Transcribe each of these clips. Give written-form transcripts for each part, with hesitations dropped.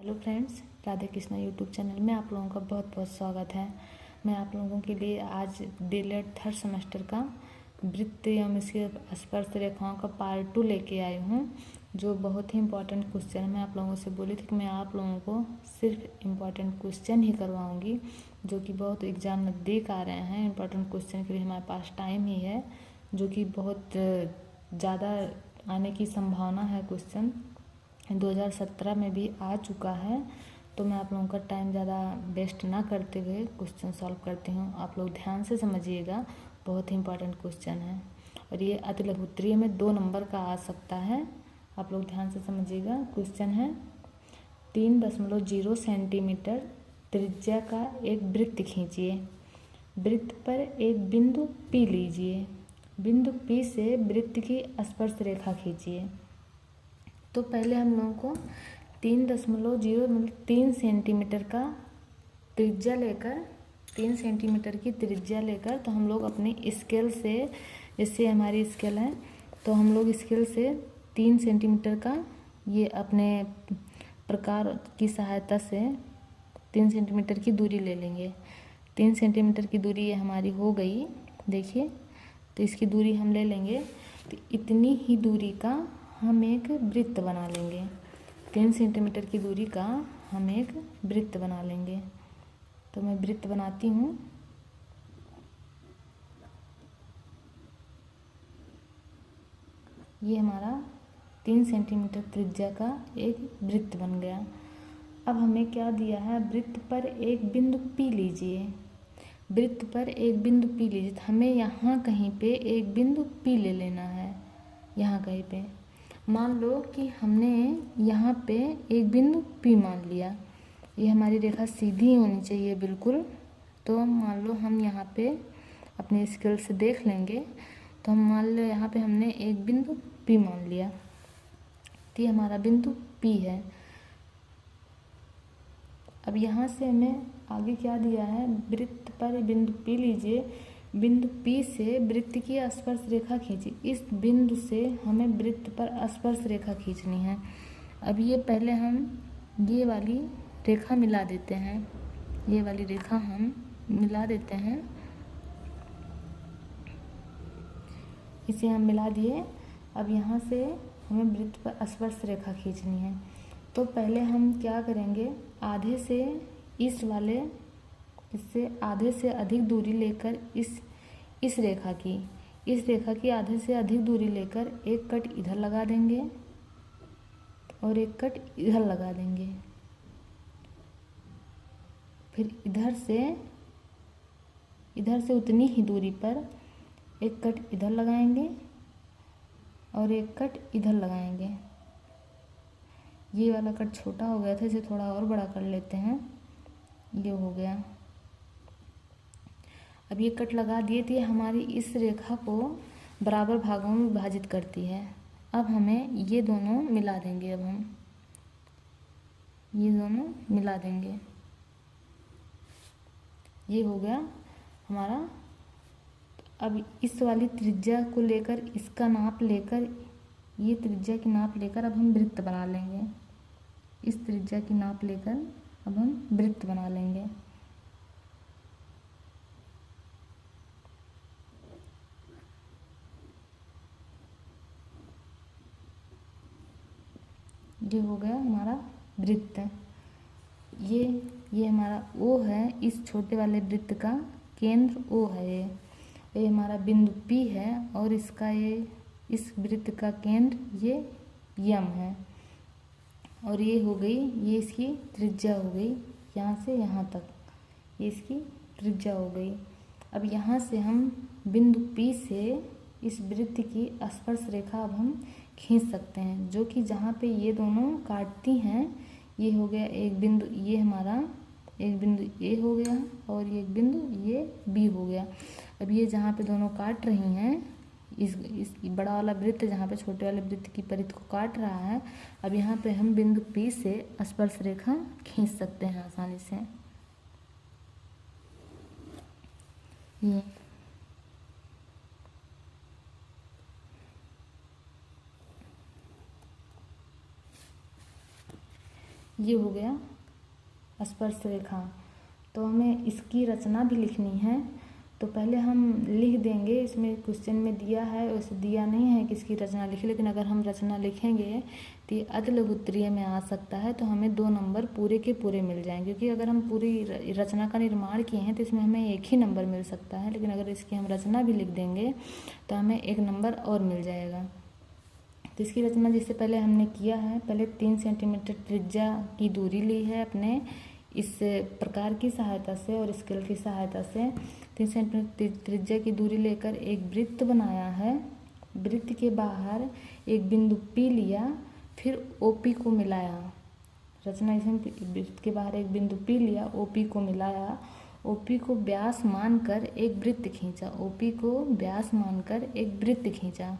Hello friends, Radhe Krishna YouTube channel में आप लोगों का बहुत बहुत स्वागत है। मैं आप लोगों के लिए आज डीएलएड थर्ड सेमेस्टर का वृत्त एवं इसके स्पर्श रेखाओं का पार्ट 2 लेके आई हूँ, जो बहुत ही इम्पोर्टेंट क्वेश्चन है। मैं आप लोगों से बोली थी कि मैं आप लोगों को सिर्फ इम्पोर्टेंट क्वेश्चन ही करवाऊँगी, जो कि बहुत एग्जाम नज़दीक आ रहे हैं। इम्पोर्टेंट क्वेश्चन के लिए हमारे पास टाइम ही है, जो कि बहुत ज़्यादा आने की संभावना है। क्वेश्चन 2017 में भी आ चुका है, तो मैं आप लोगों का टाइम ज़्यादा वेस्ट ना करते हुए क्वेश्चन सॉल्व करती हूँ। आप लोग ध्यान से समझिएगा, बहुत ही इंपॉर्टेंट क्वेश्चन है और ये अति लघु उत्तरीय में 2 नंबर का आ सकता है। आप लोग ध्यान से समझिएगा। क्वेश्चन है 3.0 सेंटीमीटर त्रिज्या का एक वृत्त खींचिए। वृत्त पर एक बिंदु P लीजिए। बिंदु P से वृत्त की स्पर्श रेखा खींचिए। तो पहले हम लोगों को 3 सेंटीमीटर का त्रिज्या लेकर 3 सेंटीमीटर की त्रिज्या लेकर तो हम लोग अपनी स्केल से, जैसे हमारी स्केल है, तो हम लोग स्केल से 3 सेंटीमीटर का ये अपने प्रकार की सहायता से 3 सेंटीमीटर की दूरी ले लेंगे। 3 सेंटीमीटर की दूरी ये हमारी हो गई, देखिए। तो इसकी दूरी हम ले लेंगे, तो इतनी ही दूरी का हम एक वृत्त बना लेंगे। 3 सेंटीमीटर की दूरी का हम एक वृत्त बना लेंगे। तो मैं वृत्त बनाती हूँ। ये हमारा 3 सेंटीमीटर त्रिज्या का एक वृत्त बन गया। अब हमें क्या दिया है, वृत्त पर एक बिंदु P लीजिए। वृत्त पर एक बिंदु P लीजिए, तो हमें यहाँ कहीं पे एक बिंदु P ले लेना है। यहाँ कहीं पे मान लो कि हमने यहाँ पे एक बिंदु P मान लिया। ये हमारी रेखा सीधी होनी चाहिए बिल्कुल। तो मान लो हम यहाँ पे अपने स्केल से देख लेंगे, तो हम मान लो यहाँ पे हमने एक बिंदु P मान लिया, तो ये हमारा बिंदु P है। अब यहाँ से हमें आगे क्या दिया है, वृत्त पर बिंदु P लीजिए। बिंदु P से वृत्त की स्पर्श रेखा खींचिए। इस बिंदु से हमें वृत्त पर स्पर्श रेखा खींचनी है। अब ये पहले हम ये वाली रेखा मिला देते हैं। ये वाली रेखा हम मिला देते हैं। इसे हम मिला दिए। अब यहाँ से हमें वृत्त पर स्पर्श रेखा खींचनी है। तो पहले हम क्या करेंगे, आधे से इससे आधे से अधिक दूरी लेकर इस रेखा की आधे से अधिक दूरी लेकर एक कट इधर लगा देंगे और एक कट इधर लगा देंगे। फिर इधर से उतनी ही दूरी पर एक कट इधर लगाएंगे और एक कट इधर लगाएंगे। ये वाला कट छोटा हो गया था, इसे थोड़ा और बड़ा कर लेते हैं। ये हो गया। अब ये कट लगा दिए थे, हमारी इस रेखा को बराबर भागों में विभाजित करती है। अब हमें ये दोनों मिला देंगे। अब हम ये दोनों मिला देंगे। ये हो गया हमारा। अब इस वाली त्रिज्या को लेकर, इसका नाप लेकर, ये त्रिज्या की नाप लेकर अब हम वृत्त बना लेंगे। इस त्रिज्या की नाप लेकर अब हम वृत्त बना लेंगे। ये हो गया हमारा वृत्त। ये हमारा O है। इस छोटे वाले वृत्त का केंद्र O है। ये हमारा बिंदु P है और इसका इस वृत्त का केंद्र ये M है। और ये हो गई, ये इसकी त्रिज्या हो गई, यहाँ से यहाँ तक ये इसकी त्रिज्या हो गई। अब यहाँ से हम बिंदु P से इस वृत्त की स्पर्श रेखा अब हम खींच सकते हैं, जो कि जहाँ पे ये दोनों काटती हैं, ये हो गया एक बिंदु, ये हमारा एक बिंदु A हो गया और ये एक बिंदु ये B हो गया। अब ये जहाँ पे दोनों काट रही हैं, इस बड़ा वाला वृत्त जहाँ पे छोटे वाले वृत्त की परिधि को काट रहा है, अब यहाँ पे हम बिंदु P से स्पर्श रेखा खींच सकते हैं आसानी से। ये हो गया स्पर्श रेखा। तो हमें इसकी रचना भी लिखनी है। तो पहले हम लिख देंगे, इसमें क्वेश्चन में दिया है, वैसे दिया नहीं है कि इसकी रचना लिखे, लेकिन अगर हम रचना लिखेंगे तो ये अदलगुत्रीय में आ सकता है, तो हमें 2 नंबर पूरे के पूरे मिल जाएंगे। क्योंकि अगर हम पूरी रचना का निर्माण किए हैं तो इसमें हमें 1 ही नंबर मिल सकता है, लेकिन अगर इसकी हम रचना भी लिख देंगे तो हमें 1 नंबर और मिल जाएगा। तो इसकी रचना जिससे पहले हमने किया है, पहले 3 सेंटीमीटर त्रिज्या की दूरी ली है अपने इस प्रकार की सहायता से और स्केल की सहायता से 3 सेंटीमीटर त्रिज्या की दूरी लेकर एक वृत्त बनाया है। वृत्त के बाहर एक बिंदु P लिया, फिर OP को मिलाया। रचना इसमें वृत्त के बाहर एक बिंदु P लिया, OP को मिलाया, OP को व्यास मानकर एक वृत्त खींचा, OP को व्यास मानकर एक वृत्त खींचा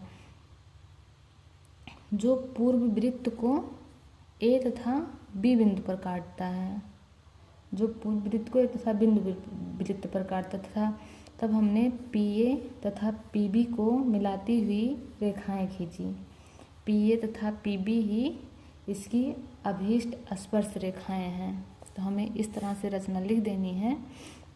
जो पूर्व वृत्त को A तथा B बिंदु पर काटता है, जो पूर्व वृत्त को A तथा बिंदु वृत्त पर काटता था। तब हमने PA तथा PB को मिलाती हुई रेखाएं खींची। PA तथा PB ही इसकी अभीष्ट स्पर्श रेखाएं हैं। तो हमें इस तरह से रचना लिख देनी है।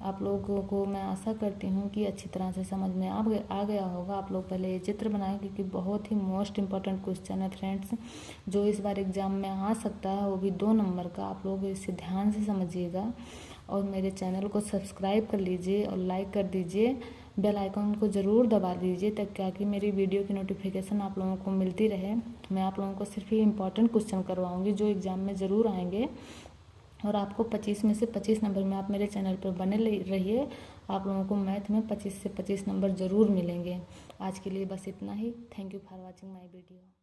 आप लोगों को मैं आशा करती हूँ कि अच्छी तरह से समझ में आ गया होगा। आप लोग पहले ये चित्र बनाएं, क्योंकि बहुत ही मोस्ट इम्पॉर्टेंट क्वेश्चन है फ्रेंड्स, जो इस बार एग्ज़ाम में आ सकता है, वो भी 2 नंबर का। आप लोग इसे ध्यान से समझिएगा और मेरे चैनल को सब्सक्राइब कर लीजिए और लाइक कर दीजिए, बेल आइकन को ज़रूर दबा दीजिए ताकि मेरी वीडियो की नोटिफिकेशन आप लोगों को मिलती रहे। मैं आप लोगों को सिर्फ ये इम्पॉर्टेंट क्वेश्चन करवाऊँगी जो एग्ज़ाम में ज़रूर आएंगे, और आपको 25 में से 25 नंबर में आप मेरे चैनल पर बने रहिए। आप लोगों को मैथ में 25 से 25 नंबर ज़रूर मिलेंगे। आज के लिए बस इतना ही। Thank you for watching my video.